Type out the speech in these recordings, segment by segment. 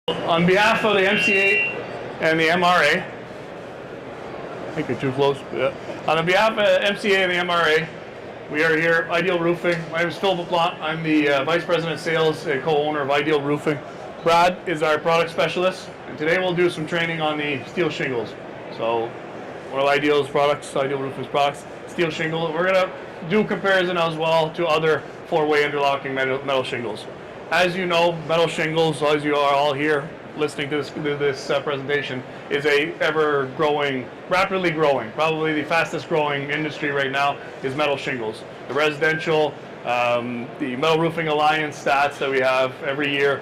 On behalf of the MCA and the MRA, I think you're too close. Yeah. On behalf of MCA and the MRA, we are here, Ideal Roofing. My name is Phil LaPlante. I'm the Vice President of Sales and co-owner of Ideal Roofing. Brad is our product specialist, and today we'll do some training on the steel shingles. So, one of Ideal Roofing's products, steel shingle. We're going to do comparison as well to other four-way interlocking metal shingles. As you know, metal shingles, as you are all here listening to this presentation, is a ever-growing, rapidly growing, probably the fastest growing industry right now is metal shingles. The residential, the Metal Roofing Alliance stats that we have every year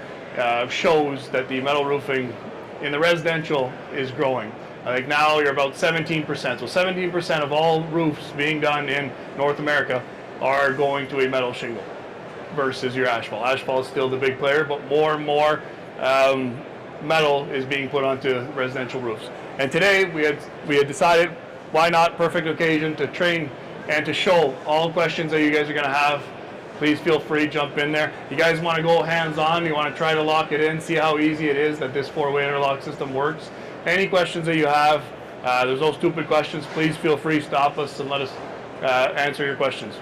shows that the metal roofing in the residential is growing. I think now you're about 17%. So 17% of all roofs being done in North America are going to a metal shingle versus your asphalt. Asphalt is still the big player, but more and more metal is being put onto residential roofs. And today we had decided, why not, perfect occasion to train and to show all questions that you guys are going to have. Please feel free to jump in there. You guys want to go hands-on, you want to try to lock it in, see how easy it is that this four-way interlock system works. Any questions that you have, there's no stupid questions, please feel free to stop us and let us answer your questions.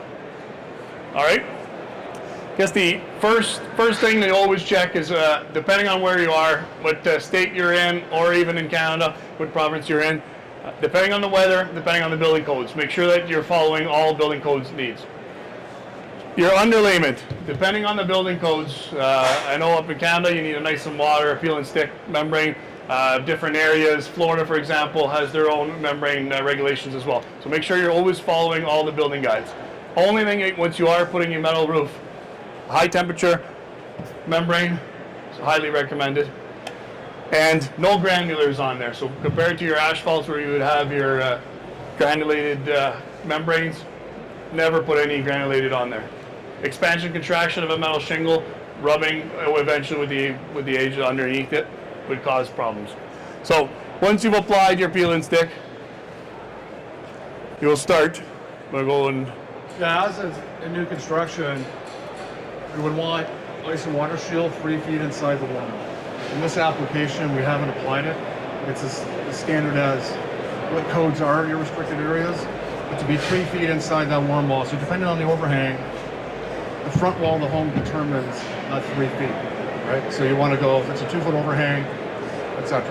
All right? I guess the first thing they always check is, depending on where you are, what state you're in, or even in Canada, what province you're in, depending on the weather, depending on the building codes, make sure that you're following all building codes needs. Your underlayment, depending on the building codes, I know up in Canada you need a nice and water, peel and stick membrane. Different areas, Florida for example, has their own membrane regulations as well. So make sure you're always following all the building guides. Only thing, once you are putting a metal roof, high temperature membrane, so highly recommended, and no granulars on there. So compared to your asphalts where you would have your granulated membranes, never put any granulated on there. Expansion contraction of a metal shingle, rubbing eventually with the edge underneath it would cause problems. So once you've applied your peel and stick, you'll start by going. Yeah, as in new construction, we would want ice and water shield 3 feet inside the wall. In this application, we haven't applied it. It's as standard as what codes are in your restricted areas, but to be 3 feet inside that warm wall. So depending on the overhang, the front wall of the home determines that 3 feet, right? So you want to go, if it's a 2 foot overhang, etc.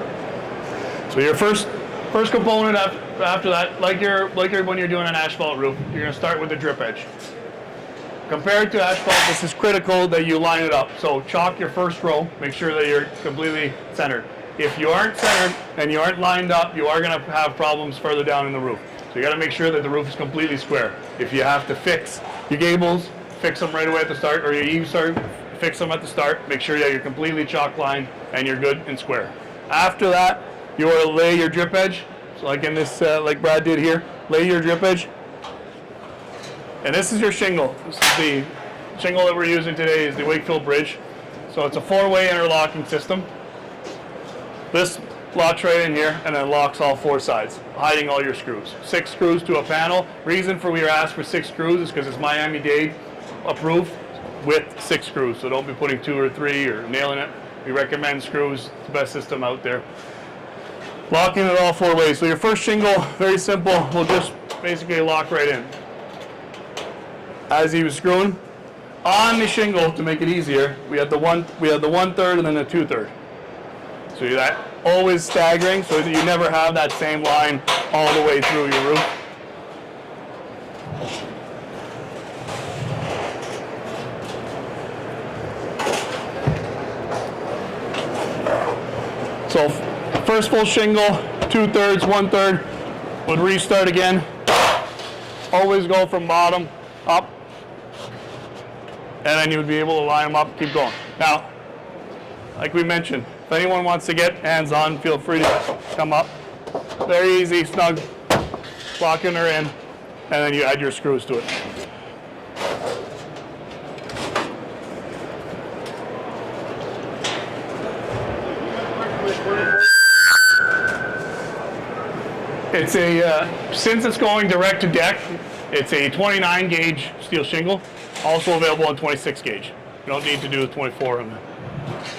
So your first component after that, like when you're doing an asphalt roof, you're going to start with the drip edge. Compared to asphalt, this is critical that you line it up. So chalk your first row, make sure that you're completely centered. If you aren't centered and you aren't lined up, you are going to have problems further down in the roof. So you got to make sure that the roof is completely square. If you have to fix your gables, fix them right away at the start, or your eaves, fix them at the start. Make sure that you're completely chalk lined and you're good and square. After that, you want to lay your drip edge. So like in this, like Brad did here, lay your drip edge. And this is your shingle. This is the shingle that we're using today is the Wakefield Bridge. So it's a four-way interlocking system. This locks right in here and then locks all four sides, hiding all your screws. 6 screws to a panel. Reason for we are asked for 6 screws is because it's Miami-Dade approved with 6 screws. So don't be putting 2 or 3 or nailing it. We recommend screws. It's the best system out there. Locking it all 4 ways. So your first shingle, very simple, will just basically lock right in. As he was screwing on the shingle, to make it easier, we had the 1/3 and then the 2/3. So that always staggering, so that you never have that same line all the way through your roof. So first full shingle, 2/3, 1/3, would restart again. Always go from bottom up, and then you would be able to line them up, keep going. Now, like we mentioned, if anyone wants to get hands-on, feel free to come up. Very easy, snug, locking her in, and then you add your screws to it. It's a, since it's going direct to deck, it's a 29 gauge steel shingle, also available on 26 gauge. You don't need to do the 24 on that.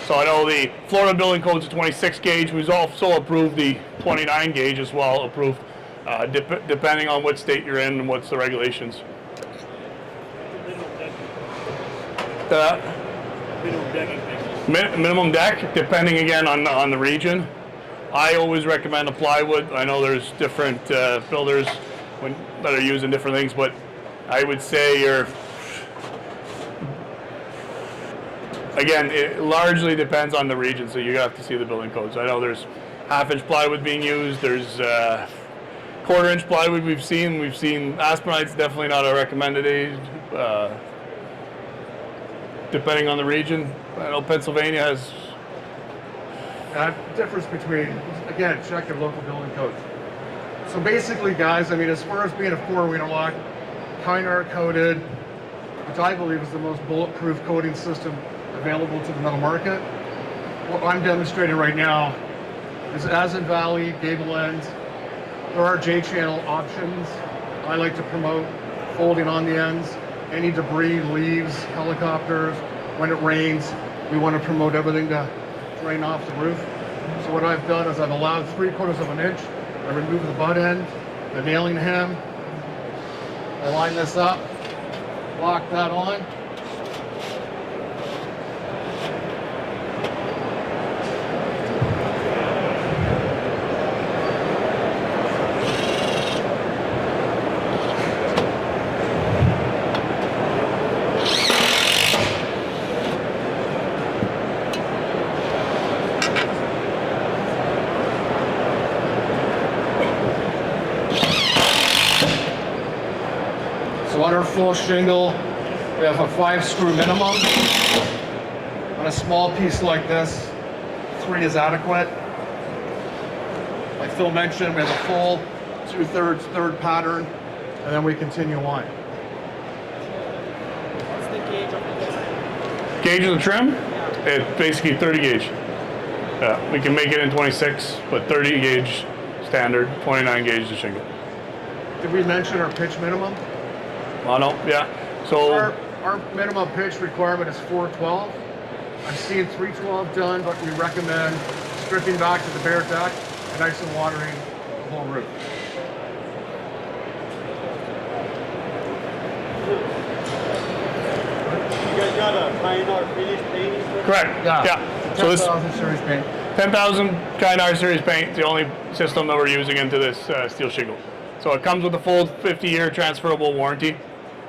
So I know the Florida building code's a 26 gauge. We've also approved the 29 gauge as well, approved, depending on what state you're in and what's the regulations. Minimum deck, depending again on the region. I always recommend a plywood. I know there's different builders that are using different things, but I would say again, it largely depends on the region, so you have to see the building codes. I know there's half-inch plywood being used. There's quarter-inch plywood we've seen. We've seen Aspenite's definitely not a recommended age, depending on the region. I know Pennsylvania has... difference between, again, check your local building codes. So basically, guys, I mean, as far as being a four-wheeler lock, Kynar coated, which I believe is the most bulletproof coating system available to the metal market. What I'm demonstrating right now is as in Valley, gable ends. There are J-channel options. I like to promote folding on the ends. Any debris, leaves, helicopters, when it rains, we want to promote everything to drain off the roof. So what I've done is I've allowed 3/4 of an inch. I remove the butt end, the nailing hem. I line this up, lock that on. So on our full shingle, we have a 5-screw minimum. On a small piece like this, 3 is adequate. Like Phil mentioned, we have a full 2/3 third pattern, and then we continue on. What's the gauge of the Gauge of the trim? It's basically 30 gauge. We can make it in 26, but 30 gauge standard, 29 gauge the shingle. Did we mention our pitch minimum? Mono, yeah. So Our minimum pitch requirement is 412. I've seen 312 done, but we recommend stripping back to the bare deck and ice and watering the whole roof. You guys got a Kynar finished painting? correct. Yeah. So this 10,000 series paint. 10,000 Kynar series paint, the only system that we're using into this steel shingle. So it comes with a full 50-year transferable warranty.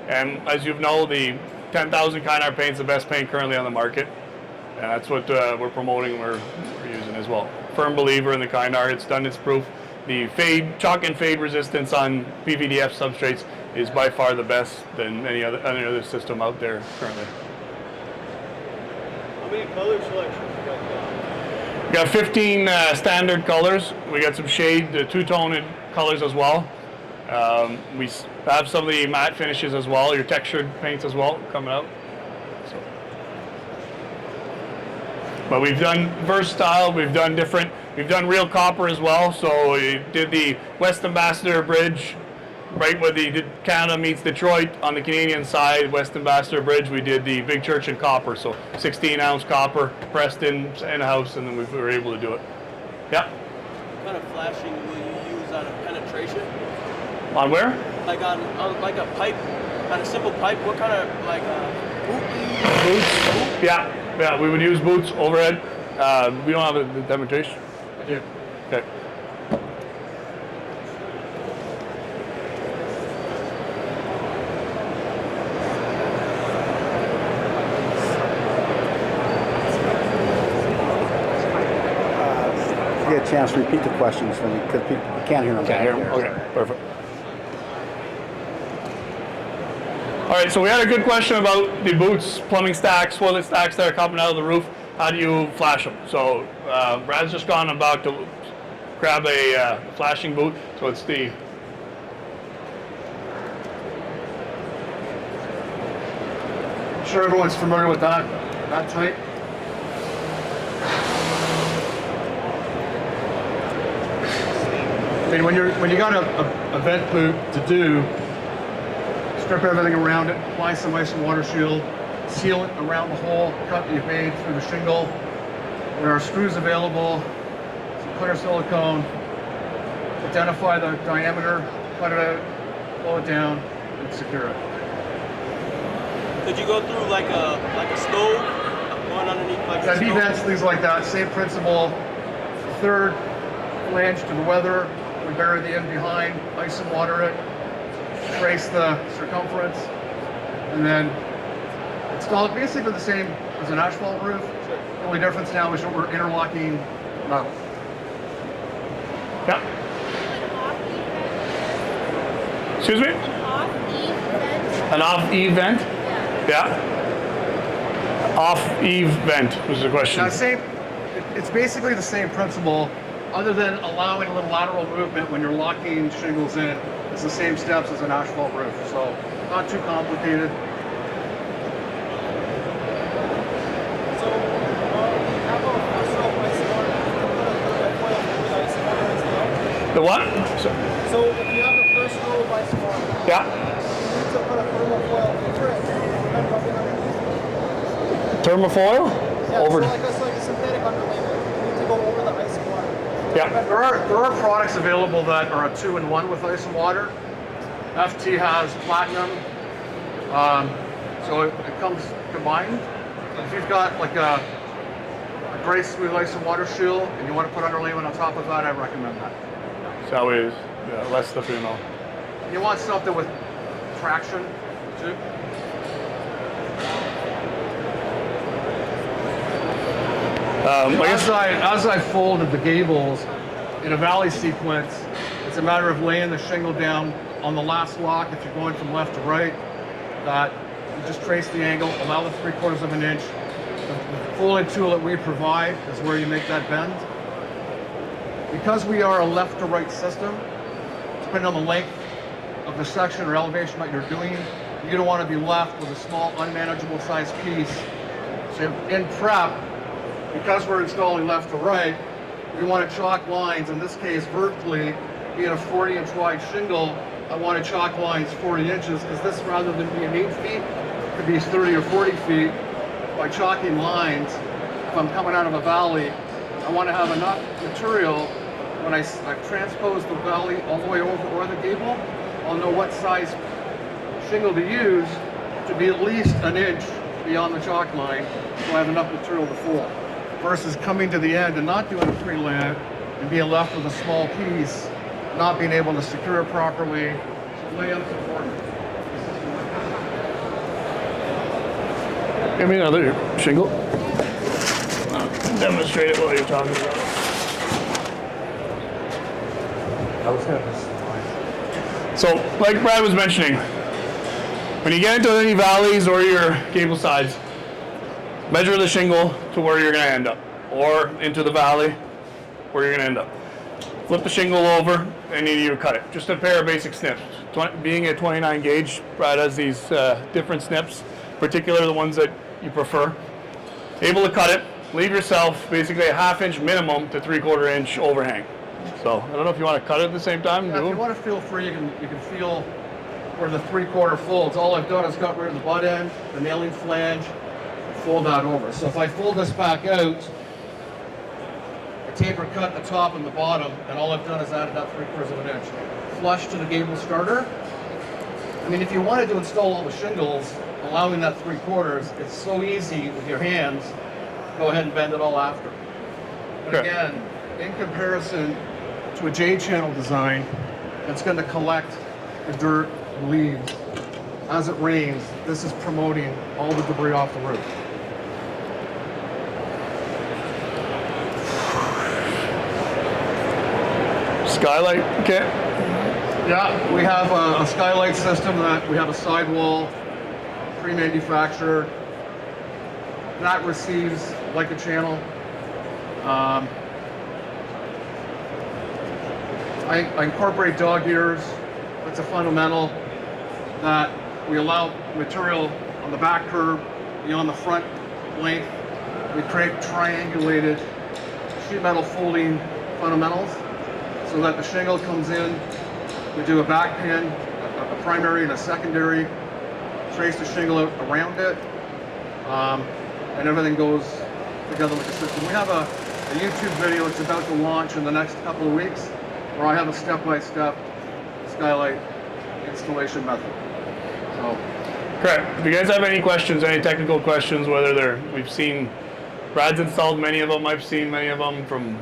And as you know, the 10,000 Kynar paint is the best paint currently on the market. And that's what we're promoting and we're using as well. Firm believer in the Kynar. It's done its proof. The fade, chalk and fade resistance on PVDF substrates is by far the best than any other system out there currently. How many color selections you guys got? We got 15 standard colors. We got some shade, the two-tone colors as well. We have some of the matte finishes as well, your textured paints as well coming out. So. But we've done versatile, we've done different, we've done real copper as well. So we did the West Ambassador Bridge, right where Canada meets Detroit on the Canadian side, West Ambassador Bridge, we did the big church in copper. So 16-ounce copper pressed in-house, and then we were able to do it. Yeah. What kind of flashing will you use on a penetration? On where? Like on like a pipe, on a simple pipe. What kind of like boot? Boots. Yeah, we would use boots overhead. We don't have a demonstration. I do. Okay. If you get a chance to repeat the questions for me, because people can't hear them. Can't hear them? Okay, perfect. All right, so we had a good question about the boots, plumbing stacks, toilet stacks that are coming out of the roof. How do you flash them? So Brad's just gone about to grab a flashing boot. So it's the I'm sure everyone's familiar with that type. I mean, when you got a vent boot to do, strip everything around it, apply some ice and water shield, sealant around the hole cut that you've made through the shingle. There are screws available, some clear silicone. Identify the diameter, cut it out, blow it down, and secure it. Could you go through like a stove, going underneath like a Yeah, stove? vents, things like that, same principle. Third flange to the weather, we bury the end behind, ice and water it, trace the circumference, and then install it basically the same as an asphalt roof. The only difference now is that we're interlocking metal. Yeah. Excuse me? An off-eve vent? Yeah. Off-eve vent was the question. Now, it's basically the same principle, other than allowing a little lateral movement when you're locking shingles in. It's the same steps as an asphalt roof, so not too complicated. So, how about first row ice water? The what? So if you have the first row of ice water, Yeah. you need to put a thermal foil over it and rub it underneath. Thermofoil? Yeah, Over. so like a synthetic underlayment. You need to go over the ice water. Yeah. There are products available that are a 2-in-1 with ice and water. FT has platinum, so it comes combined. If you've got like a gray smooth ice and water shield and you want to put underlayment on top of that, I recommend that. So is less stuff you know. You want something with traction too. As I folded the gables in a valley sequence, it's a matter of laying the shingle down on the last lock if you're going from left to right. That you just trace the angle, allow the 3/4 of an inch. The folding tool that we provide is where you make that bend. Because we are a left to right system, depending on the length of the section or elevation that you're doing, you don't want to be left with a small unmanageable size piece. So in prep, because we're installing left to right, we want to chalk lines, in this case vertically, being a 40-inch wide shingle, I want to chalk lines 40 inches, because this, rather than being 8 feet, could be 30 or 40 feet. By chalking lines, if I'm coming out of a valley, I want to have enough material when I've transposed the valley all the way over or the gable, I'll know what size shingle to use to be at least an inch beyond the chalk line, so I have enough material to fold. Versus coming to the end and not doing a pre-layout and being left with a small piece, not being able to secure it properly. So layout's important. Give me another shingle. Demonstrate it while you're talking about it. So, like Brad was mentioning, when you get into any valleys or your gable sides, measure the shingle to where you're going to end up, or into the valley where you're going to end up. Flip the shingle over and you cut it. Just a pair of basic snips. Being a 29 gauge, Brad has these different snips, particularly the ones that you prefer. Able to cut it, leave yourself basically a 1/2 inch minimum to 3/4 inch overhang. So I don't know if you want to cut it at the same time. Yeah, if you want to feel free, you can feel where the 3/4 folds. All I've done is got rid of the butt end, the nailing flange, fold that over. So if I fold this back out, I taper cut the top and the bottom, and all I've done is added that 3/4 of an inch. Flush to the gable starter. I mean, if you wanted to install all the shingles, allowing that 3/4, it's so easy with your hands. Go ahead and bend it all after. But Okay. again, in comparison to a J-channel design, that's going to collect the dirt, the leaves. As it rains, this is promoting all the debris off the roof. Skylight, okay. Yeah, we have a skylight system that we have a sidewall, pre-manufactured, that receives like a channel. I incorporate dog ears. It's a fundamental that we allow material on the back curb, beyond the front length. We create triangulated sheet metal folding fundamentals so that the shingle comes in. We do a back pin, a primary and a secondary, trace the shingle out around it, and everything goes together like a system. We have a YouTube video that's about to launch in the next couple of weeks, where I have a step-by-step skylight installation method. So, Correct. If you guys have any questions, any technical questions, whether we've seen, Brad's installed many of them, I've seen many of them from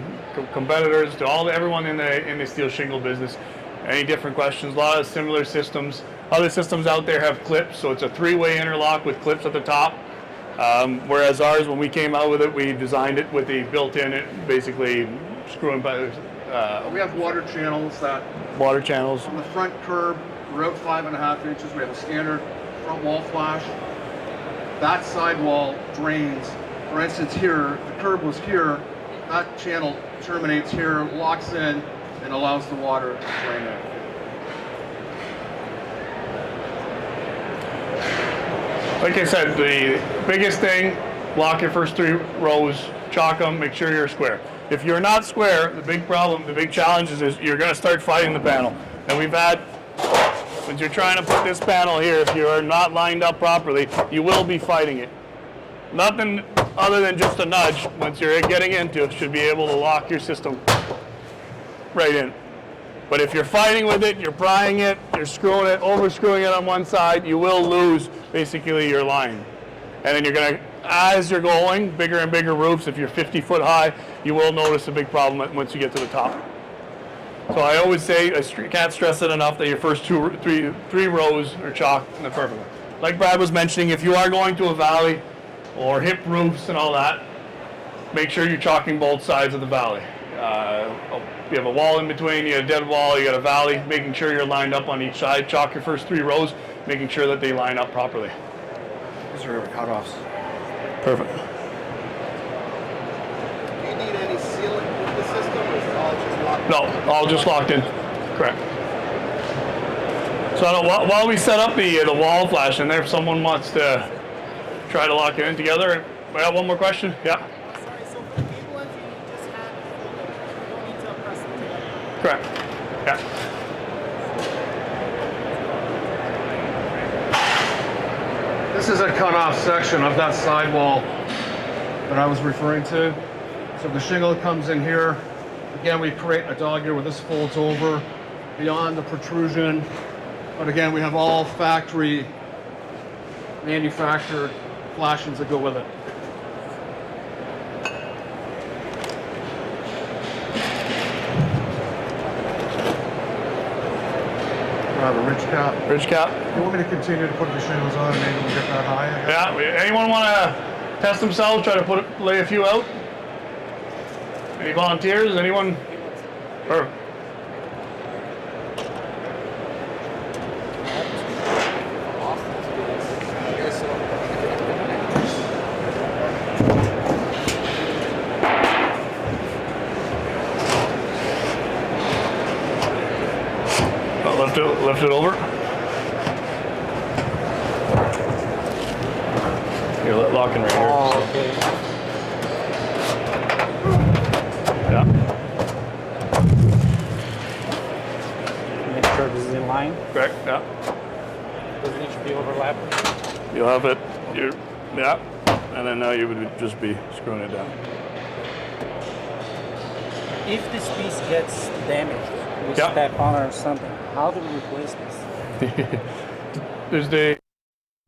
competitors to everyone in the steel shingle business. Any different questions? A lot of similar systems. Other systems out there have clips, so it's a three-way interlock with clips at the top. Whereas ours, when we came out with it, we designed it with the built-in, basically screwing by. we have water channels that Water channels. on the front curb, we're out 5.5 inches. We have a standard front wall flash. That sidewall drains. For instance, here, the curb was here. That channel terminates here, locks in, and allows the water to drain in. Like I said, the biggest thing, lock your first 3 rows, chalk them, make sure you're square. If you're not square, the big problem, the big challenge is you're going to start fighting the panel. And we've had, when you're trying to put this panel here, if you are not lined up properly, you will be fighting it. Nothing other than just a nudge, once you're getting into it, should be able to lock your system right in. But if you're fighting with it, you're prying it, you're screwing it, over screwing it on one side, you will lose basically your line. And then you're going to, as you're going, bigger and bigger roofs, if you're 50 foot high, you will notice a big problem once you get to the top. So I always say, I can't stress it enough, that your first three rows are chalk and they're perfect. Like Brad was mentioning, if you are going to a valley or hip roofs and all that, make sure you're chalking both sides of the valley. You have a wall in between, you have a dead wall, you got a valley, making sure you're lined up on each side. Chalk your first 3 rows, making sure that they line up properly. These are cutoffs. Perfect. Do you need any sealing with the system, or is it all just locked? No, all just locked in. Correct. So while we set up the wall flash in there, if someone wants to try to lock it in together, we have one more question? Yeah. Sorry, so for the cable ones, you just have, you don't need to press them together. Correct. Yeah. This is a cut-off section of that sidewall that I was referring to. So the shingle comes in here. Again, we create a dog ear where this folds over beyond the protrusion. But again, we have all factory manufactured flashings that go with it. I have a ridge cap. Ridge cap. You want me to continue to put the shingles on and maybe we'll get that high? I guess? Yeah. Anyone want to test themselves? Try to lay a few out? Any volunteers? Anyone? Or lift it over. You're locking right here. Oh, so. okay. Yeah. Make sure this is in line. Correct. Yeah. Doesn't need to be overlapping. You'll have it. Yeah. And then now you would just be screwing it down. If this piece gets damaged, we Yeah. step on or something, how do we replace this? There's the.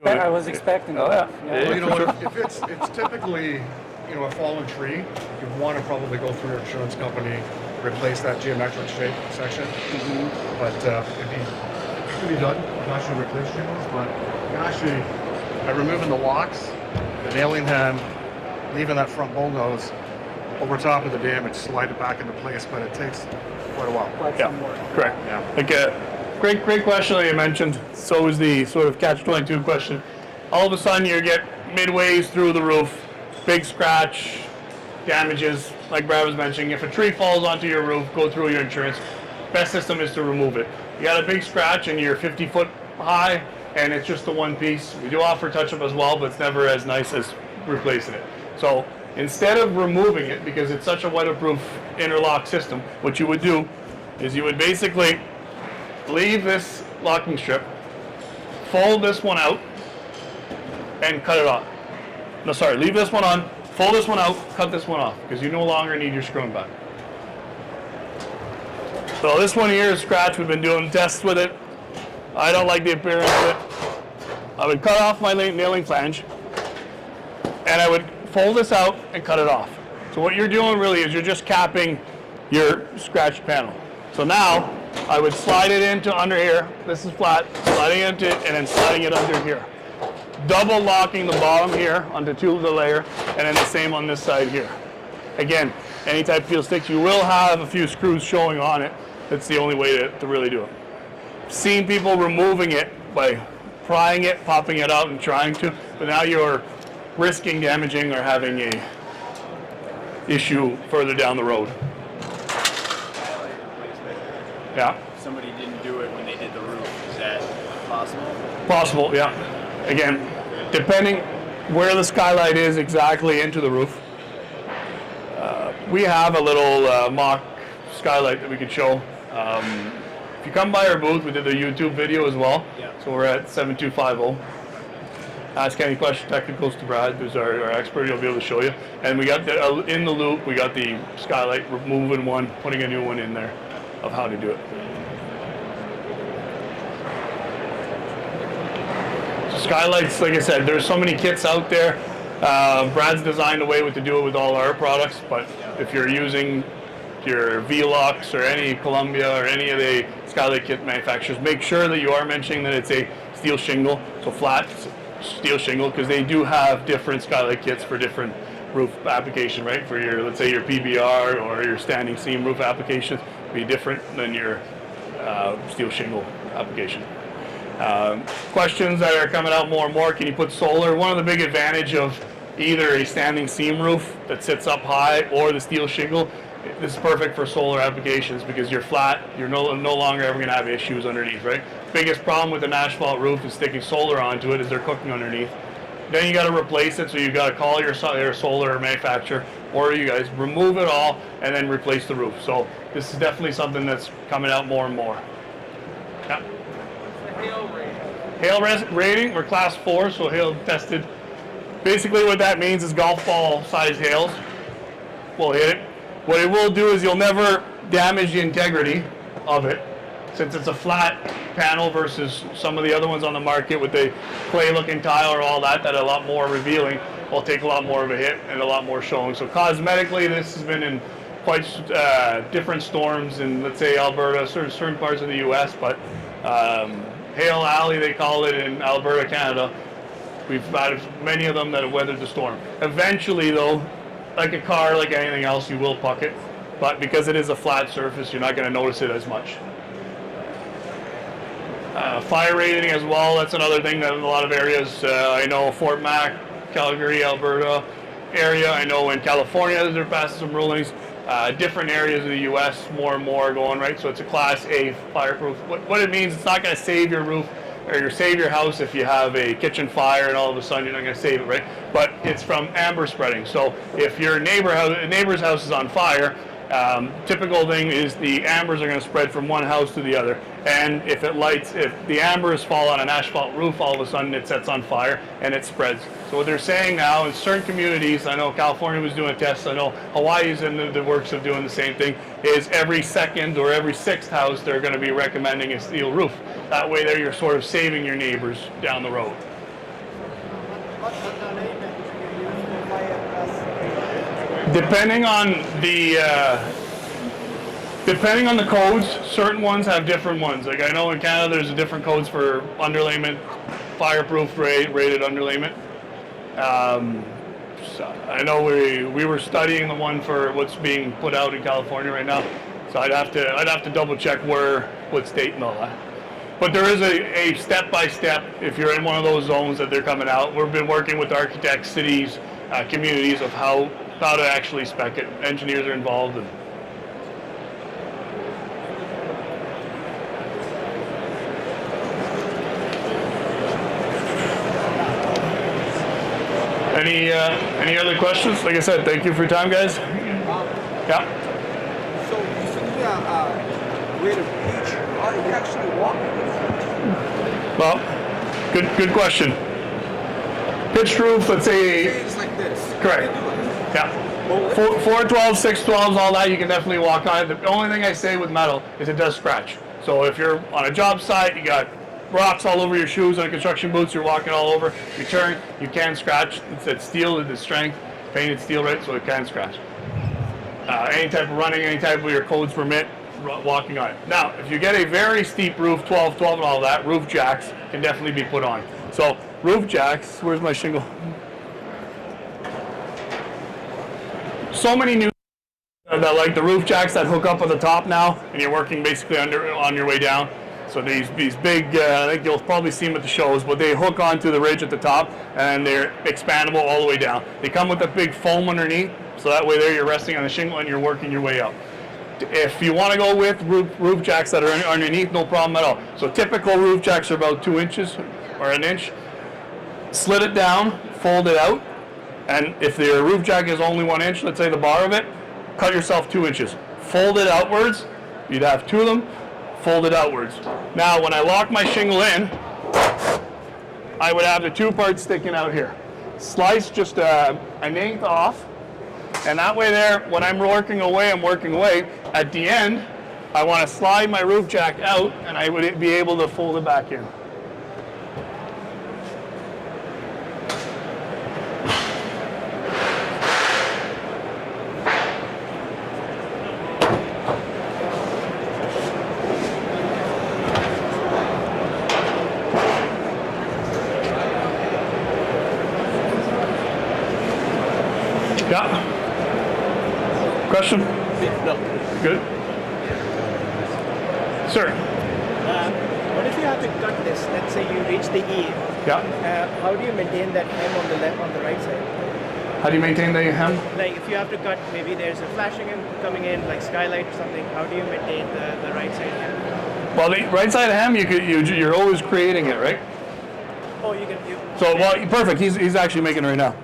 I was expecting Oh, that. yeah. Well, you know what? If it's typically, you know, a fallen tree, you'd want to probably go through your insurance company, replace that geometric shape section. But it can be done. You can actually replace shingles, but you can actually, by removing the locks, the nailing them, leaving that front bullnose over top of the damage, slide it back into place, but it takes quite a while. Quite Yeah. some work. Correct. Yeah. Like great question that you mentioned. So is the sort of catch-22 question. All of a sudden you get midways through the roof, big scratch, damages, like Brad was mentioning. If a tree falls onto your roof, go through your insurance. Best system is to remove it. You got a big scratch and you're 50 foot high and it's just the one piece. We do offer touch-up as well, but it's never as nice as replacing it. So instead of removing it, because it's such a weatherproof interlock system, what you would do is you would basically leave this locking strip, fold this one out, and cut it off. No, sorry, leave this one on, fold this one out, cut this one off, because you no longer need your screwing back. So this one here is scratch. We've been doing tests with it. I don't like the appearance of it. I would cut off my nailing flange, and I would fold this out and cut it off. So what you're doing really is you're just capping your scratched panel. So now I would slide it into under here. This is flat, sliding it into, and then sliding it under here. Double locking the bottom here onto the layer, and then the same on this side here. Again, any type of fuel sticks, you will have a few screws showing on it. That's the only way to really do it. Seen people removing it by prying it, popping it out, and trying to, but now you're risking damaging or having a issue further down the road. Yeah. Somebody didn't do it when they did the roof. Is that possible? Possible, yeah. Again, depending where the skylight is exactly into the roof. We have a little mock skylight that we could show. If you come by our booth, we did a YouTube video as well. Yeah. So we're at 7250. Ask any question technicals to Brad, who's our expert. He'll be able to show you. And we got in the loop, we got the skylight, removing one, putting a new one in there of how to do it. So skylights, like I said, there's so many kits out there. Brad's designed a way to do it with all our products, but if you're using your V-Lux or any Columbia or any of the skylight kit manufacturers, make sure that you are mentioning that it's a steel shingle, so flat steel shingle, because they do have different skylight kits for different roof application, right? For your, let's say your PBR or your standing seam roof applications, be different than your steel shingle application. Questions that are coming out more and more, can you put solar? One of the big advantage of either a standing seam roof that sits up high or the steel shingle, this is perfect for solar applications because you're flat, you're no longer ever going to have issues underneath, right? Biggest problem with an asphalt roof is sticking solar onto it is they're cooking underneath. Then you got to replace it, so you got to call your solar manufacturer, or you guys remove it all and then replace the roof. So this is definitely something that's coming out more and more. Yeah. Hail rating, we're class 4, so hail tested. Basically what that means is golf ball size hails will hit it. What it will do is you'll never damage the integrity of it, since it's a flat panel versus some of the other ones on the market with the clay looking tile or all that are a lot more revealing, will take a lot more of a hit and a lot more showing. So cosmetically this has been in quite different storms in, let's say, Alberta, certain parts of the US, but Hail Alley they call it in Alberta, Canada. We've had many of them that have weathered the storm. Eventually though, like a car, like anything else, you will puck it, but because it is a flat surface, you're not going to notice it as much. Fire rating as well, that's another thing that in a lot of areas, I know Fort Mac, Calgary, Alberta area, I know in California they're passing some rulings, different areas of the US more and more going, right? So it's a class A fireproof. What it means, it's not going to save your roof or save your house if you have a kitchen fire and all of a sudden you're not going to save it, right? But it's from amber spreading. So if your neighbor's house is on fire, typical thing is the ambers are going to spread from one house to the other. And if the ambers fall on an asphalt roof, all of a sudden it sets on fire and it spreads. So what they're saying now in certain communities, I know California was doing a test, I know Hawaii's in the works of doing the same thing, is every second or every sixth house they're going to be recommending a steel roof. That way there you're sort of saving your neighbors down the road. Depending on the codes, certain ones have different ones. Like I know in Canada there's different codes for underlayment, fireproof rated underlayment. So I know we were studying the one for what's being put out in California right now. So I'd have to double check what state and all that. But there is a step-by-step, if you're in one of those zones that they're coming out. We've been working with architects, cities, communities of how to actually spec it. Engineers are involved. Any other questions? Like I said, thank you for your time, guys. Yeah. So recently, we're at a beach. Are you actually walking? Well, good question. Pitched roof, let's say, It's like this. correct. They do it. Yeah. 412, 612s, all that, you can definitely walk on it. The only thing I say with metal is it does scratch. So if you're on a job site, you got rocks all over your shoes on construction boots, you're walking all over, you turn, you can scratch. It's steel, it's strength, painted steel, right? So it can scratch. Any type of running, any type of your codes permit, walking on it. Now, if you get a very steep roof, 12, 12 and all that, roof jacks can definitely be put on. So roof jacks, where's my shingle? So many new that like the roof jacks that hook up at the top now, and you're working basically on your way down. So these big, I think you'll probably see them at the shows, but they hook onto the ridge at the top, and they're expandable all the way down. They come with a big foam underneath, so that way there you're resting on the shingle and you're working your way up. If you want to go with roof jacks that are underneath, no problem at all. So typical roof jacks are about 2 inches or an inch. Slit it down, fold it out, and if your roof jack is only 1 inch, let's say the bar of it, cut yourself 2 inches. Fold it outwards. You'd have 2 of them. Fold it outwards. Now, when I lock my shingle in, I would have the 2 parts sticking out here. Slice just an eighth off, and that way there, when I'm working away, I'm working away. At the end, I want to slide my roof jack out, and I would be able to fold it back in. Yeah. Question? No. Good. Sir. What if you have to cut this? Let's say you reach the E. Yeah. How do you maintain that hem on the left, on the right side? How do you maintain the hem? Like if you have to cut, maybe there's a flashing in coming in, like skylight or something. How do you maintain the right side hem? Well, the right side hem, you're always creating it, right? Oh, you can. So, well, perfect. He's actually making it right now.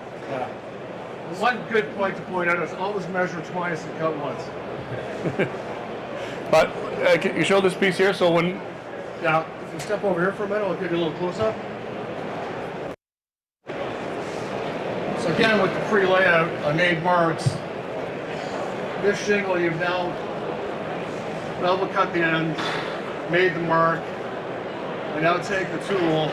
One good point to point out is always measure twice and cut once. But can you show this piece here? So when, Now, if you step over here for a minute, I'll give you a little close up. So again, with the free layout, I made marks. This shingle, you've now velvet cut the end, made the mark. I now take the tool.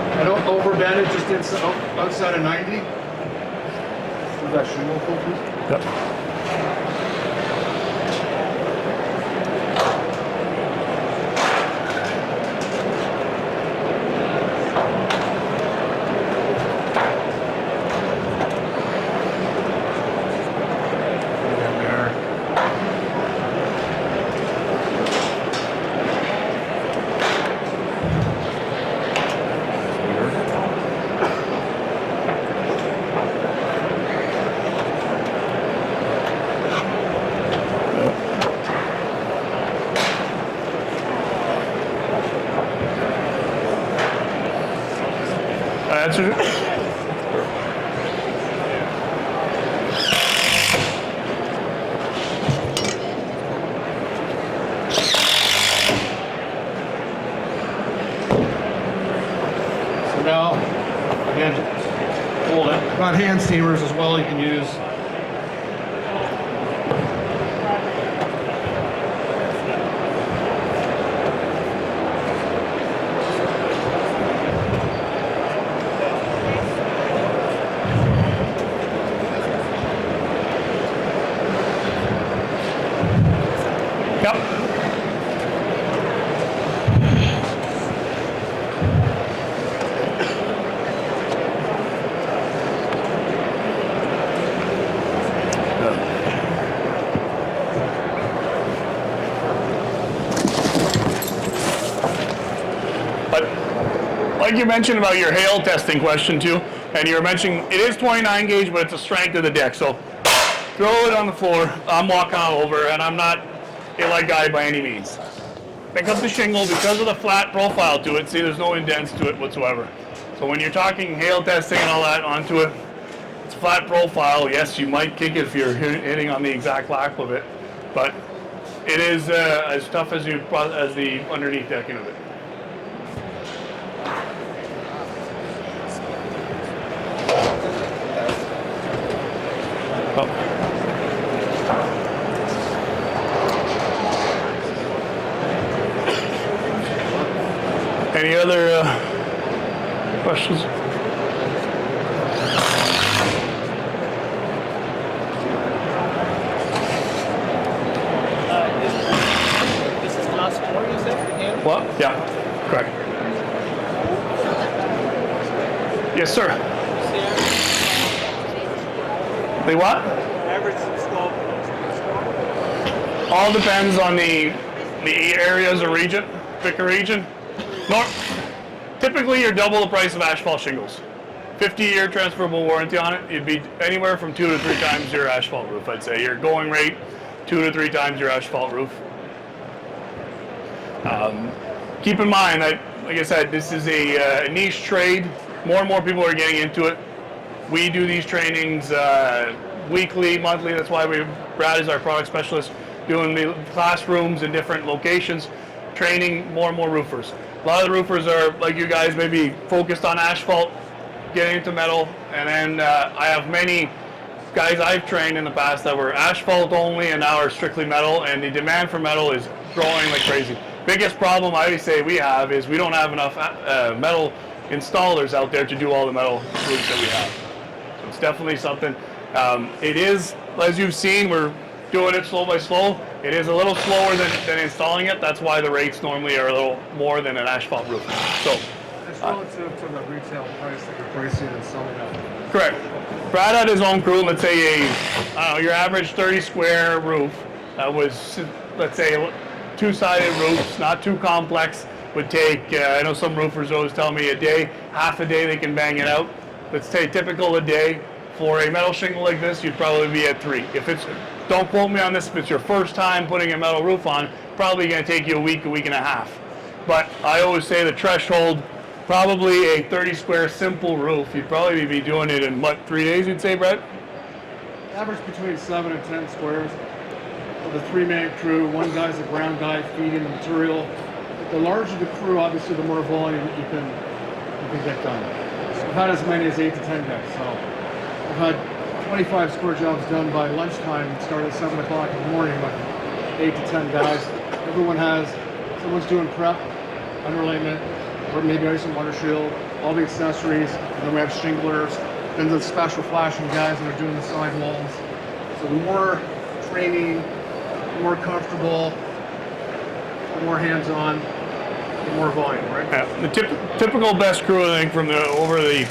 I don't overbend it, just outside of 90. Is that shingle full, please? yep. I answered it. So now, again, hold it. Got hand steamers as well you can use. Yep. But like you mentioned about your hail testing question too, and you were mentioning it is 29 gauge, but it's a strength of the deck. So throw it on the floor. I'm walking all over, and I'm not a light guy by any means. Pick up the shingle because of the flat profile to it. See, there's no indents to it whatsoever. So when you're talking hail testing and all that onto it, It's a flat profile. Yes, you might kick it if you're hitting on the exact lap of it, but it is as tough as the underneath decking of it. Oh. Any other questions? This is class 4, you said? Yeah. What? Yeah, correct. Yes, sir. The what? Average slope. All depends on the areas or region, pick a region. Typically, you're double the price of asphalt shingles. 50-year transferable warranty on it. You'd be anywhere from 2 to 3 times your asphalt roof. I'd say your going rate 2 to 3 times your asphalt roof. Keep in mind that, like I said, this is a niche trade. More and more people are getting into it. We do these trainings weekly, monthly. That's why Brad is our product specialist, doing the classrooms in different locations, training more and more roofers. A lot of the roofers are, like you guys, maybe focused on asphalt, getting into metal, and then I have many guys I've trained in the past that were asphalt only and now are strictly metal, and the demand for metal is growing like crazy. Biggest problem I would say we have is we don't have enough metal installers out there to do all the metal roofs that we have. So it's definitely something. It is, as you've seen, we're doing it slow by slow. It is a little slower than installing it. That's why the rates normally are a little more than an asphalt roof. So It's relative to the retail price that you're pricing and selling at. correct. Brad had his own crew. Let's say your average 30 square roof that was, let's say, 2-sided roofs, not too complex, would take, I know some roofers always tell me a day, half a day they can bang it out. Let's say typical a day. For a metal shingle like this, you'd probably be at 3. If it's, don't quote me on this, if it's your first time putting a metal roof on, probably gonna take you a week and a half. But I always say the threshold, probably a 30 square simple roof, you'd probably be doing it in what, 3 days you'd say, Brett? Average between 7 and 10 squares. With a 3-man crew, one guy's a ground guy feeding the material. The larger the crew, obviously, the more volume that you can get done. So we've had as many as 8 to 10 guys. So we've had 25 square jobs done by lunchtime. It started at 7 o'clock in the morning with 8 to 10 guys. Someone's doing prep, underlayment, or maybe ice and water shield, all the accessories. And then we have shinglers, then the special flashing guys that are doing the side walls. So the more training, the more comfortable, the more hands-on, the more volume, right? Yeah. The typical best crew, I think, from over the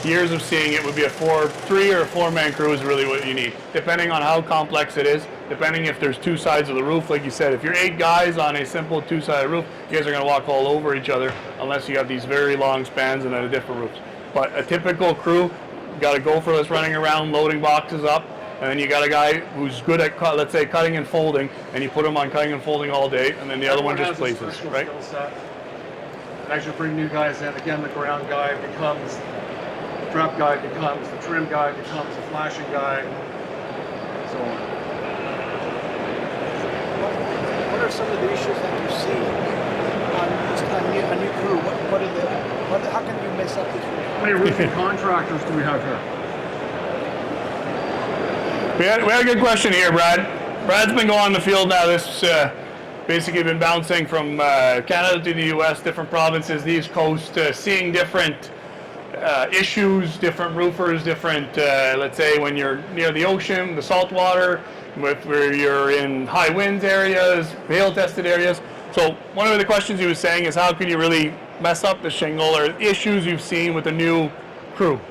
years of seeing it, would be a 3 or 4-man crew is really what you need, depending on how complex it is, depending if there's 2 sides of the roof. Like you said, if you're 8 guys on a simple 2-sided roof, you guys are going to walk all over each other unless you have these very long spans and then a different roofs. But a typical crew, you got a gopher that's running around loading boxes up, and then you got a guy who's good at, let's say, cutting and folding, and you put him on cutting and folding all day, and then the other one just places, right? And as you bring new guys in, again, the ground guy becomes, the prep guy becomes, the trim guy becomes the flashing guy, and so on. What are some of the issues that you see on a new crew? How can you mess up this roof? How many roofing contractors do we have here? We had a good question here, Brad. Brad's been going on the field now. This basically been bouncing from Canada to the U.S., different provinces, the East Coast, seeing different issues, different roofers, different, let's say when you're near the ocean, the salt water, where you're in high winds areas, hail-tested areas. So one of the questions he was saying is how can you really mess up the shingle, or issues you've seen with the new crew?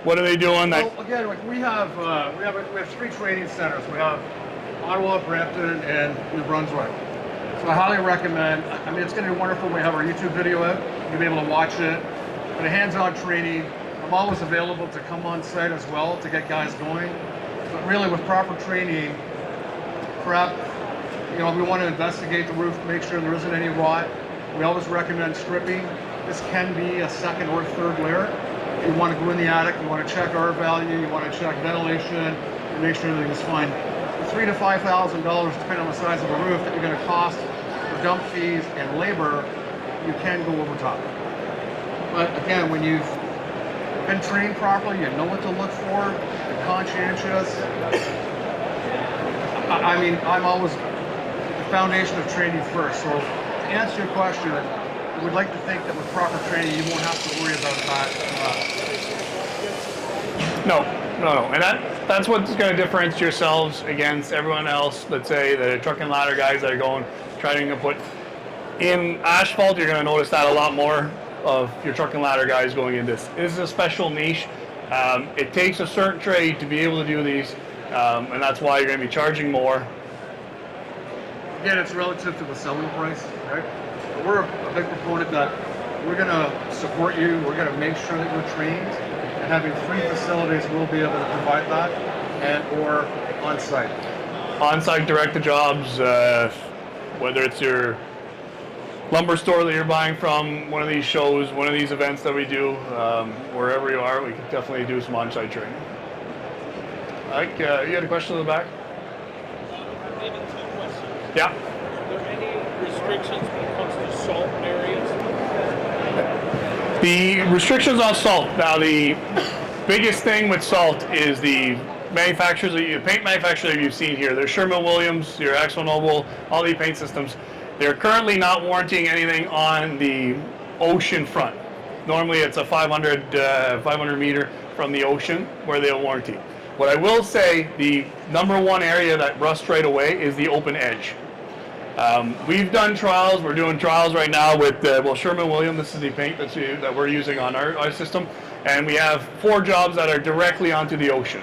What are they doing? Well, again, we have 3 training centers. We have Ottawa, Brampton, and New Brunswick. So I highly recommend. I mean, it's going to be wonderful when we have our YouTube video out. You'll be able to watch it. But a hands-on training, I'm always available to come on site as well to get guys going. But really, with proper training, prep, we want to investigate the roof, make sure there isn't any rot. We always recommend stripping. This can be a 2nd or 3rd layer. You want to go in the attic, you want to check R value, you want to check ventilation, and make sure everything is fine. $3,000 to $5,000, depending on the size of the roof, that you're going to cost for dump fees and labor, you can go over top. But again, when you've been trained properly, you know what to look for, you're conscientious. I mean, I'm always the foundation of training first. So to answer your question, I would like to think that with proper training, you won't have to worry about that. No, and that's what's going to differentiate yourselves against everyone else. Let's say the truck and ladder guys that are trying to put in asphalt. You're going to notice that a lot more of your truck and ladder guys going in this. This is a special niche. It takes a certain trade to be able to do these, and that's why you're going to be charging more. Again, it's relative to the selling price, right? But we're a big proponent that we're going to support you. We're going to make sure that you're trained, and having 3 facilities will be able to provide that, and or on-site. On-site direct to jobs, whether it's your lumber store that you're buying from, one of these shows, one of these events that we do, wherever you are, we can definitely do some on-site training. Mike, you had a question in the back? Maybe 2 questions. Yeah. Are there any restrictions when it comes to salt areas? The restrictions on salt. Now, the biggest thing with salt is the manufacturers, the paint manufacturers that you've seen here. There's Sherwin-Williams, your Axel Nobel, all the paint systems. They're currently not warranting anything on the ocean front. Normally, it's a 500 meter from the ocean where they'll warranty. What I will say, the #1 area that rusts right away is the open edge. We've done trials. We're doing trials right now with Sherwin-Williams. This is the paint that we're using on our system, and we have 4 jobs that are directly onto the ocean,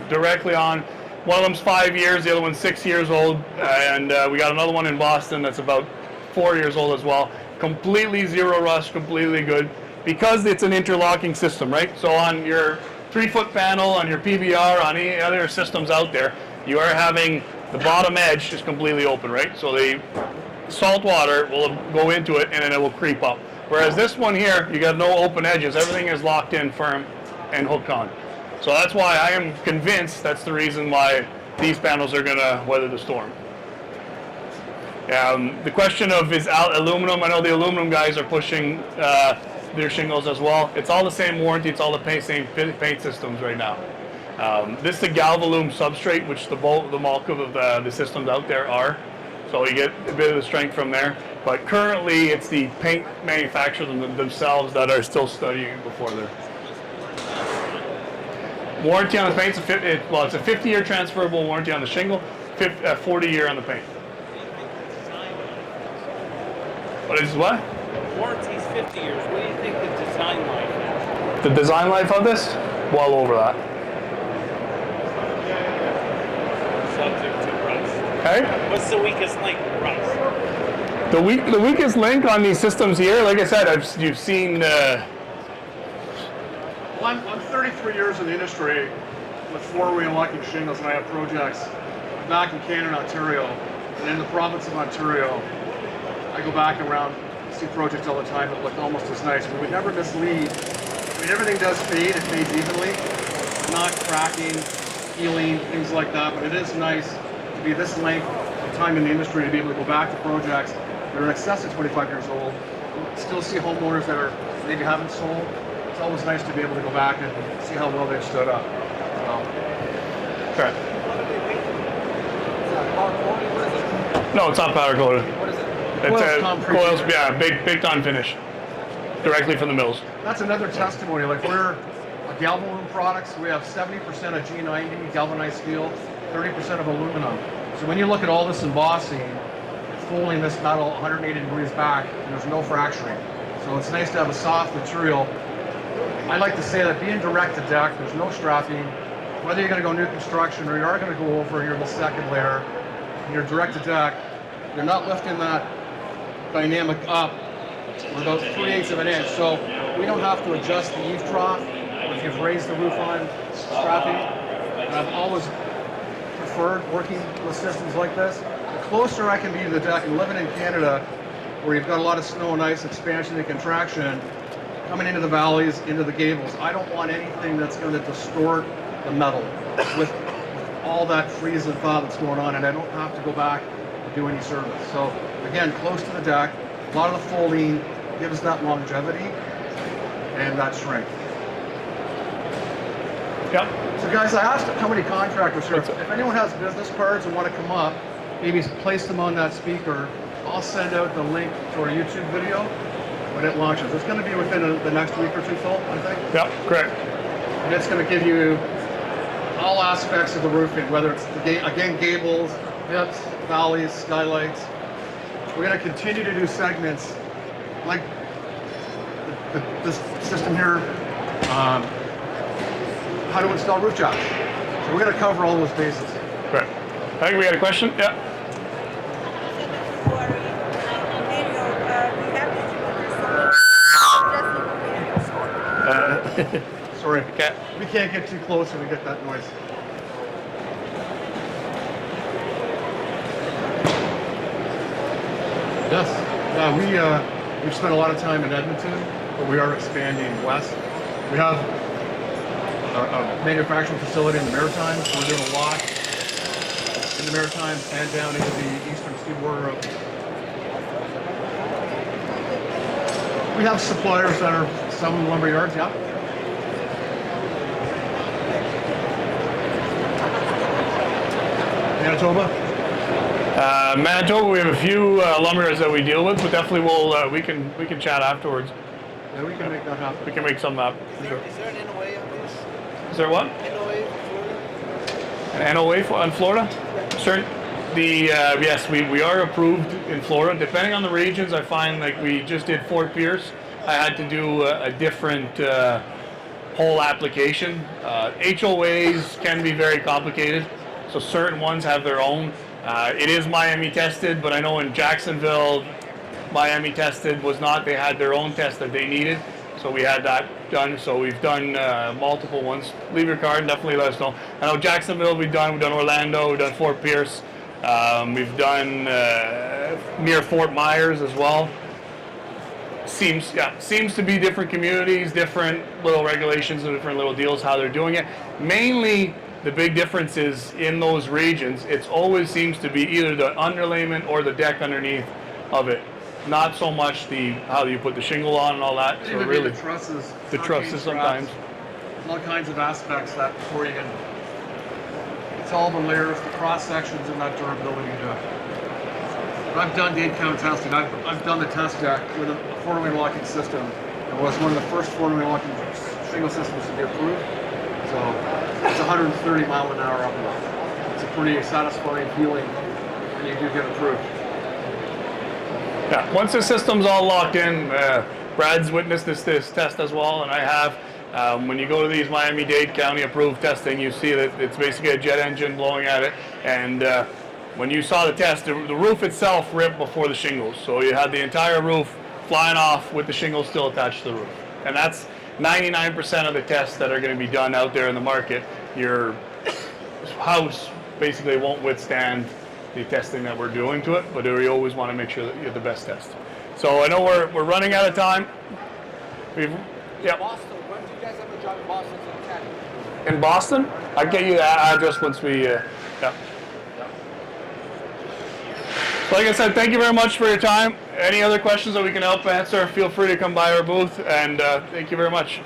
directly on. One of them's 5 years, the other one's 6 years old, and we got another one in Boston that's about 4 years old as well. Completely zero rust, completely good, because it's an interlocking system, right? So on your 3-foot panel, on your PBR, on any other systems out there, you are having the bottom edge is completely open, right? So the salt water will go into it and then it will creep up. Whereas this one here, you got no open edges. Everything is locked in firm and hooked on. So that's why I am convinced that's the reason why these panels are gonna weather the storm. The question of is aluminum, I know the aluminum guys are pushing their shingles as well. It's all the same warranty, it's all the same paint systems right now. This is the Galvalume substrate, which the bulk of the systems out there are. So you get a bit of the strength from there. But currently, it's the paint manufacturers themselves that are still studying before they're. Warranty on the paint, it's a 50-year transferable warranty on the shingle, 40-year on the paint. What is what? Warranty's 50 years. What do you think the design life is? The design life of this? Well over that. Subject to rust. Okay? What's the weakest link? Rust. The weakest link on these systems here, like I said, you've seen. Well, I'm 33 years in the industry with 4-wheel locking shingles, and I have projects back in Canada, Ontario, and in the province of Ontario. I go back around, see projects all the time that look almost as nice. We would never mislead. I mean, everything does fade, it fades evenly. It's not cracking, peeling, things like that, but it is nice to be this length of time in the industry to be able to go back to projects that are in excess of 25 years old. Still see homeowners that are maybe haven't sold. It's always nice to be able to go back and see how well they've stood up. Correct. No, it's not powder coated. What is it? It's coils, yeah, big time finish, directly from the mills. That's another testimony. Like we're a Galvalume products. We have 70% of G90 galvanized steel, 30% of aluminum. So when you look at all this embossing, it's folding this metal 180 degrees back, and there's no fracturing. So it's nice to have a soft material. I like to say that being direct to deck, there's no strapping. Whether you're going to go new construction or you are going to go over here the second layer, and you're direct to deck, you're not lifting that dynamic up with about 3/8 of an inch. So we don't have to adjust the eave trough if you've raised the roof on strapping. And I've always preferred working with systems like this. The closer I can be to the deck, and living in Canada, where you've got a lot of snow and ice, expansion and contraction, coming into the valleys, into the gables. I don't want anything that's going to distort the metal with all that freeze and thaw that's going on, and I don't have to go back and do any service. So again, close to the deck, a lot of the folding gives that longevity and that strength. Yep. So guys, I asked how many contractors here. If anyone has business cards and want to come up, maybe place them on that speaker. I'll send out the link to our YouTube video when it launches. It's going to be within the next week or two, Phil, I think. Yep, correct. And it's going to give you all aspects of the roofing, whether it's, again, gables, hips, valleys, skylights. We're going to continue to do segments like this system here, how to install roof jacks. So we're going to cover all those bases. Right. I think we got a question. Yeah. Sorry, Okay. we can't get too close when we get that noise. Yes, we've spent a lot of time in Edmonton, but we are expanding west. We have a manufacturing facility in the Maritimes. We're doing a lot in the Maritimes and down into the eastern seaboard. We have suppliers that are some lumber yards, yeah. Manitoba? Manitoba, we have a few lumberers that we deal with, but definitely we can chat afterwards. Yeah, we can make that happen. We can make something happen. Is there an NOA on this? Is there what? NOA for Florida? An NOA on Florida? Certain. Yes, we are approved in Florida. Depending on the regions, I find like we just did Fort Pierce. I had to do a different whole application. HOAs can be very complicated, so certain ones have their own. It is Miami tested, but I know in Jacksonville, Miami tested was not. They had their own test that they needed, so we had that done. So we've done multiple ones. Leave your card, definitely let us know. I know Jacksonville we've done Orlando, we've done Fort Pierce, we've done near Fort Myers as well. Seems to be different communities, different little regulations, and different little deals how they're doing it. Mainly, the big difference is in those regions. It always seems to be either the underlayment or the deck underneath of it. Not so much how you put the shingle on and all that. So Even really, the trusses. the trusses sometimes. All kinds of aspects that before you can. It's all the layers, the cross sections, and that durability to it. I've done date count testing. I've done the test deck with a 4-way locking system. It was one of the first 4-way locking shingle systems to be approved. So it's 130 mile an hour uphill. It's a pretty satisfying feeling when you do get approved. Yeah, once the system's all locked in, Brad's witnessed this test as well, and I have. When you go to these Miami-Dade County approved testing, you see that it's basically a jet engine blowing at it, and when you saw the test, the roof itself ripped before the shingles, so you had the entire roof flying off with the shingles still attached to the roof. And that's 99% of the tests that are going to be done out there in the market. Your house basically won't withstand the testing that we're doing to it, but we always want to make sure that you have the best test. So I know we're running out of time. Boston, when do you guys have a job in Boston to attack? In Boston, I'll get you that address once we, yeah. So like I said, thank you very much for your time. Any other questions that we can help answer, feel free to come by our booth, and thank you very much.